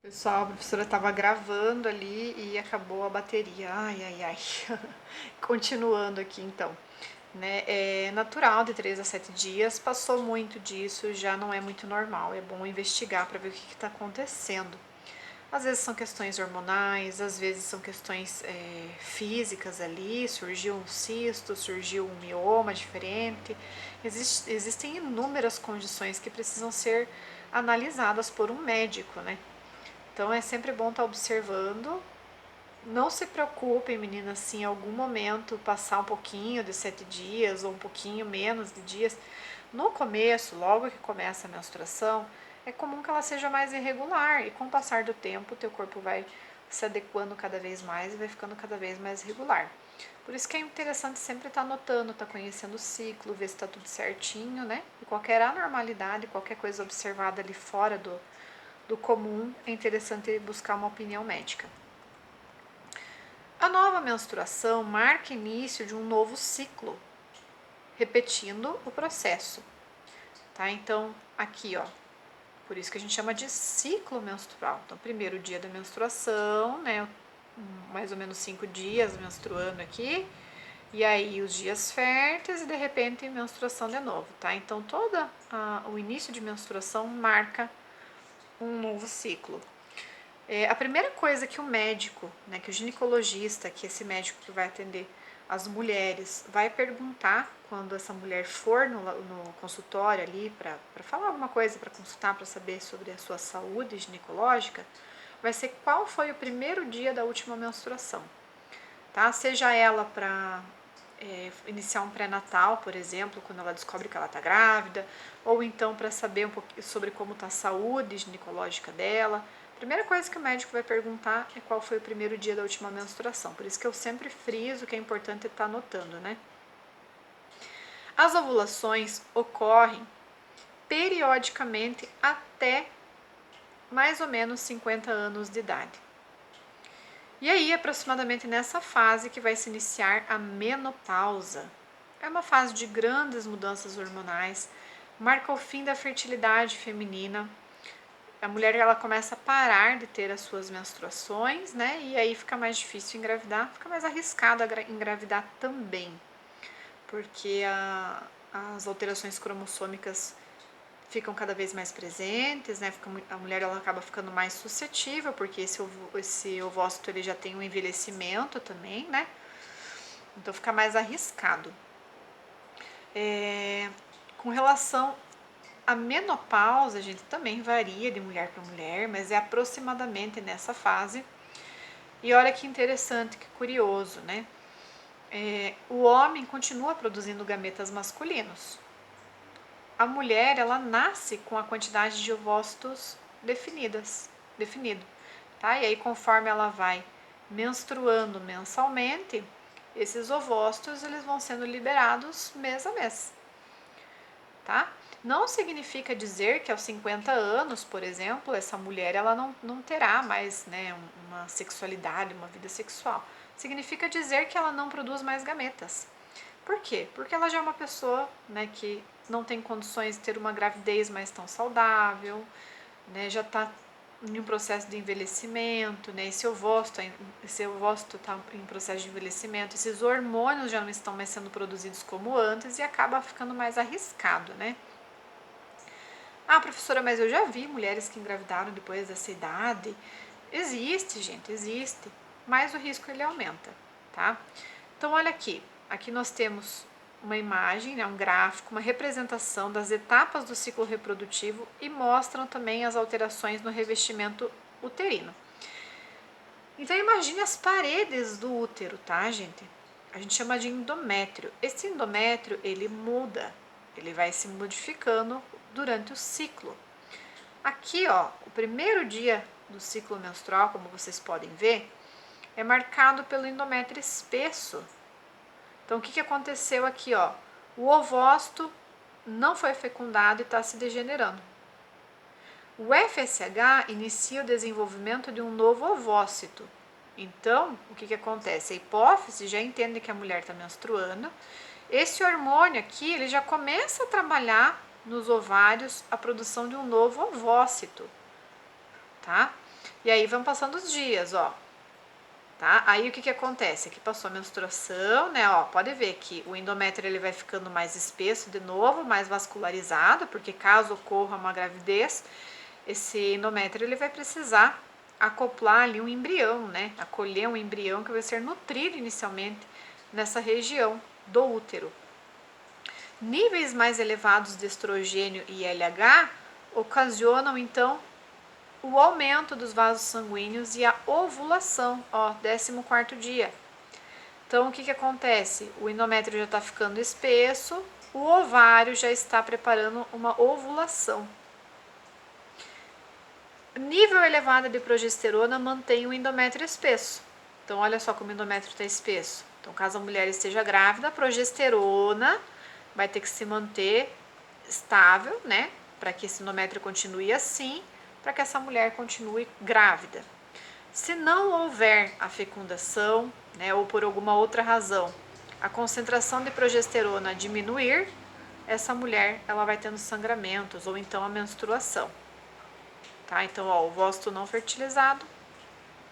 Pessoal, a professora estava gravando ali e acabou a bateria. Ai, ai, ai. Continuando aqui então. Né? É natural de 3 a 7 dias, passou muito disso, já não é muito normal. É bom investigar para ver o que está acontecendo. Às vezes são questões hormonais, às vezes são questões físicas ali, surgiu um cisto, surgiu um mioma diferente. Existem inúmeras condições que precisam ser analisadas por um médico, né? Então é sempre bom estar observando. Não se preocupem, meninas, se em algum momento passar um pouquinho de 7 dias ou um pouquinho menos de dias. No começo, logo que começa a menstruação, é comum que ela seja mais irregular e com o passar do tempo, o teu corpo vai se adequando cada vez mais e vai ficando cada vez mais regular. Por isso que é interessante sempre estar anotando, estar conhecendo o ciclo, ver se está tudo certinho, né? E qualquer anormalidade, qualquer coisa observada ali fora do comum, é interessante buscar uma opinião médica. A nova menstruação marca início de um novo ciclo, repetindo o processo, tá? Então, aqui, ó, por isso que a gente chama de ciclo menstrual. Então, primeiro dia da menstruação, né, mais ou menos 5 dias menstruando aqui, e aí os dias férteis e de repente menstruação de novo, tá? Então, o início de menstruação marca um novo ciclo. A primeira coisa que o médico, né, que o ginecologista, que é esse médico que vai atender as mulheres, vai perguntar quando essa mulher for no consultório ali para falar alguma coisa, para consultar, para saber sobre a sua saúde ginecológica, vai ser qual foi o primeiro dia da última menstruação, tá? Seja ela para iniciar um pré-natal, por exemplo, quando ela descobre que ela está grávida, ou então para saber um pouquinho sobre como está a saúde ginecológica dela. A primeira coisa que o médico vai perguntar é qual foi o primeiro dia da última menstruação. Por isso que eu sempre friso que é importante estar anotando, né? As ovulações ocorrem periodicamente até mais ou menos 50 anos de idade. E aí, aproximadamente nessa fase que vai se iniciar a menopausa. É uma fase de grandes mudanças hormonais, marca o fim da fertilidade feminina. A mulher ela começa a parar de ter as suas menstruações, né? E aí fica mais difícil engravidar, fica mais arriscado engravidar também, porque as alterações cromossômicas ficam cada vez mais presentes, né? A mulher ela acaba ficando mais suscetível, porque esse ovócito ele já tem um envelhecimento também, né? Então fica mais arriscado. Com relação à menopausa, a gente também varia de mulher para mulher, mas é aproximadamente nessa fase. E olha que interessante, que curioso, né? O homem continua produzindo gametas masculinos. A mulher, ela nasce com a quantidade de ovócitos definido, tá? E aí, conforme ela vai menstruando mensalmente, esses ovócitos eles vão sendo liberados mês a mês, tá? Não significa dizer que aos 50 anos, por exemplo, essa mulher ela não terá mais, né, uma sexualidade, uma vida sexual. Significa dizer que ela não produz mais gametas. Por quê? Porque ela já é uma pessoa, né, que não tem condições de ter uma gravidez mais tão saudável, né, já está em um processo de envelhecimento, né, esse ovócito está em processo de envelhecimento, esses hormônios já não estão mais sendo produzidos como antes e acaba ficando mais arriscado, né? Ah, professora, mas eu já vi mulheres que engravidaram depois dessa idade. Existe, gente, existe, mas o risco ele aumenta, tá? Então, olha aqui, aqui nós temos uma imagem, né, um gráfico, uma representação das etapas do ciclo reprodutivo e mostram também as alterações no revestimento uterino. Então, imagine as paredes do útero, tá, gente? A gente chama de endométrio. Esse endométrio, ele muda, ele vai se modificando durante o ciclo. Aqui, ó, o primeiro dia do ciclo menstrual, como vocês podem ver, é marcado pelo endométrio espesso. Então, o que aconteceu aqui, ó? O ovócito não foi fecundado e está se degenerando. O FSH inicia o desenvolvimento de um novo ovócito. Então, o que acontece? A hipófise já entende que a mulher está menstruando. Esse hormônio aqui, ele já começa a trabalhar nos ovários a produção de um novo ovócito, tá? E aí vão passando os dias, ó. Tá? Aí o que acontece? Aqui passou a menstruação, né? Ó, pode ver que o endométrio ele vai ficando mais espesso de novo, mais vascularizado, porque caso ocorra uma gravidez, esse endométrio ele vai precisar acoplar ali um embrião, né? Acolher um embrião que vai ser nutrido inicialmente nessa região do útero. Níveis mais elevados de estrogênio e LH ocasionam então o aumento dos vasos sanguíneos e a ovulação, ó, 14º dia. Então, o que acontece? O endométrio já está ficando espesso, o ovário já está preparando uma ovulação. Nível elevado de progesterona mantém o endométrio espesso. Então, olha só como o endométrio está espesso. Então, caso a mulher esteja grávida, a progesterona vai ter que se manter estável, né? Para que esse endométrio continue assim, para que essa mulher continue grávida. Se não houver a fecundação, né, ou por alguma outra razão, a concentração de progesterona diminuir, essa mulher ela vai tendo sangramentos ou então a menstruação. Tá? Então, ó, ovócito não fertilizado,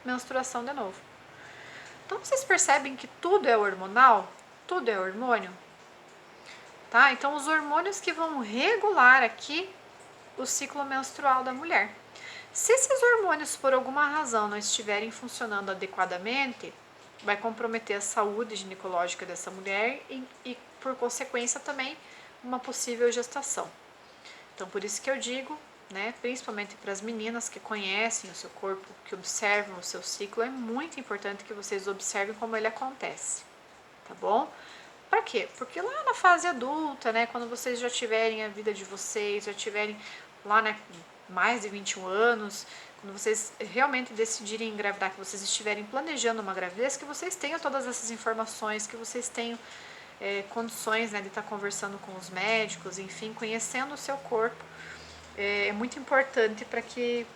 menstruação de novo. Então, vocês percebem que tudo é hormonal? Tudo é hormônio? Tá? Então, os hormônios que vão regular aqui o ciclo menstrual da mulher. Se esses hormônios, por alguma razão, não estiverem funcionando adequadamente, vai comprometer a saúde ginecológica dessa mulher e por consequência, também uma possível gestação. Então, por isso que eu digo, né, principalmente para as meninas que conhecem o seu corpo, que observam o seu ciclo, é muito importante que vocês observem como ele acontece, tá bom? Para quê? Porque lá na fase adulta, né, quando vocês já tiverem a vida de vocês, já tiverem lá, né, mais de 21 anos, quando vocês realmente decidirem engravidar, que vocês estiverem planejando uma gravidez, que vocês tenham todas essas informações, que vocês tenham condições, né, de estar conversando com os médicos, enfim, conhecendo o seu corpo, é muito importante para que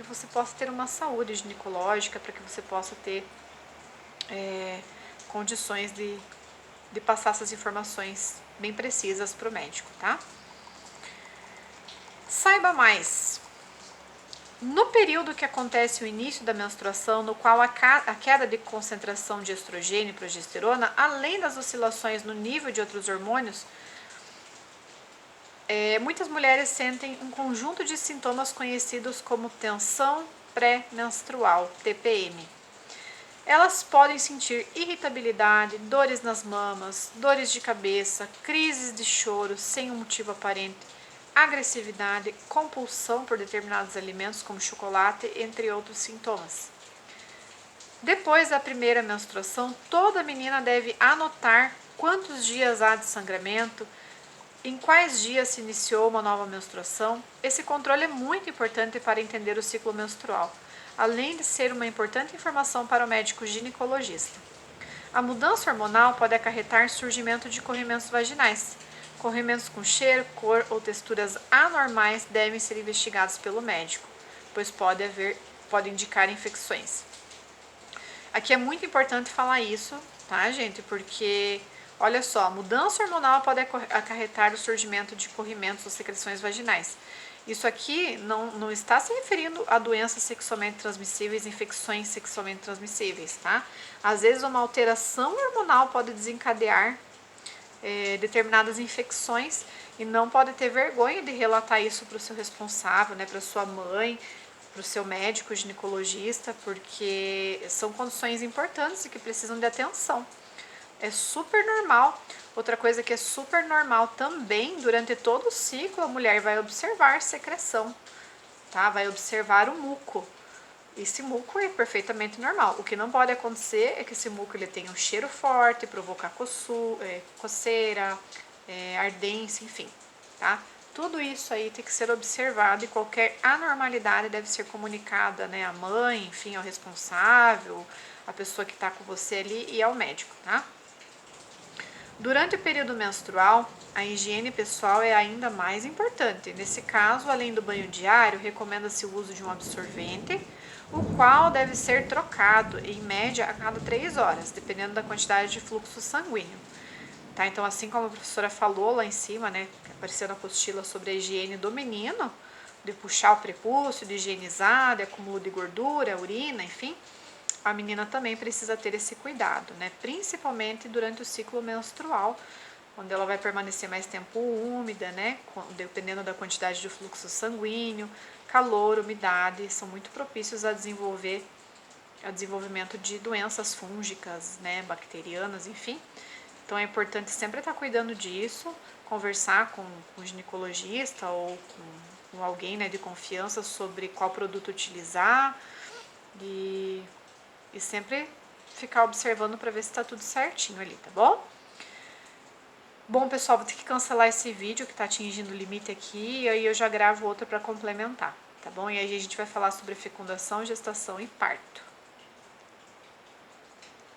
você possa ter uma saúde ginecológica, para que você possa ter condições de passar essas informações bem precisas para o médico, tá? Saiba mais. No período que acontece o início da menstruação, no qual a queda de concentração de estrogênio e progesterona, além das oscilações no nível de outros hormônios, muitas mulheres sentem um conjunto de sintomas conhecidos como tensão pré-menstrual, TPM. Elas podem sentir irritabilidade, dores nas mamas, dores de cabeça, crises de choro sem um motivo aparente, agressividade, compulsão por determinados alimentos como chocolate, entre outros sintomas. Depois da primeira menstruação, toda menina deve anotar quantos dias há de sangramento, em quais dias se iniciou uma nova menstruação. Esse controle é muito importante para entender o ciclo menstrual, além de ser uma importante informação para o médico ginecologista. A mudança hormonal pode acarretar surgimento de corrimentos vaginais. Corrimentos com cheiro, cor ou texturas anormais devem ser investigados pelo médico, pois pode indicar infecções. Aqui é muito importante falar isso, tá, gente? Porque, olha só, a mudança hormonal pode acarretar o surgimento de corrimentos ou secreções vaginais. Isso aqui não está se referindo a doenças sexualmente transmissíveis, infecções sexualmente transmissíveis, tá? Às vezes uma alteração hormonal pode desencadear determinadas infecções e não pode ter vergonha de relatar isso para o seu responsável, né, para sua mãe, para o seu médico ginecologista, porque são condições importantes e que precisam de atenção. É super normal. Outra coisa que é super normal também, durante todo o ciclo, a mulher vai observar secreção, tá? Vai observar o muco. Esse muco é perfeitamente normal. O que não pode acontecer é que esse muco ele tenha um cheiro forte, provocar coceira, ardência, enfim, tá? Tudo isso aí tem que ser observado e qualquer anormalidade deve ser comunicada, né, à mãe, enfim, ao responsável, à pessoa que está com você ali e ao médico, tá? Durante o período menstrual, a higiene pessoal é ainda mais importante. Nesse caso, além do banho diário, recomenda-se o uso de um absorvente, o qual deve ser trocado em média a cada 3 horas, dependendo da quantidade de fluxo sanguíneo. Tá? Então, assim como a professora falou lá em cima, né, apareceu na apostila sobre a higiene do menino, de puxar o prepúcio, de higienizar, de acúmulo de gordura, urina, enfim, a menina também precisa ter esse cuidado, né? Principalmente durante o ciclo menstrual, onde ela vai permanecer mais tempo úmida, né? Dependendo da quantidade de fluxo sanguíneo, calor, umidade, são muito propícios a desenvolvimento de doenças fúngicas, né? Bacterianas, enfim. Então é importante sempre estar cuidando disso, conversar com o ginecologista ou com alguém, né, de confiança sobre qual produto utilizar e, e sempre ficar observando para ver se está tudo certinho ali, tá bom? Bom, pessoal, vou ter que cancelar esse vídeo que está atingindo o limite aqui e aí eu já gravo outro para complementar, tá bom? E aí a gente vai falar sobre fecundação, gestação e parto.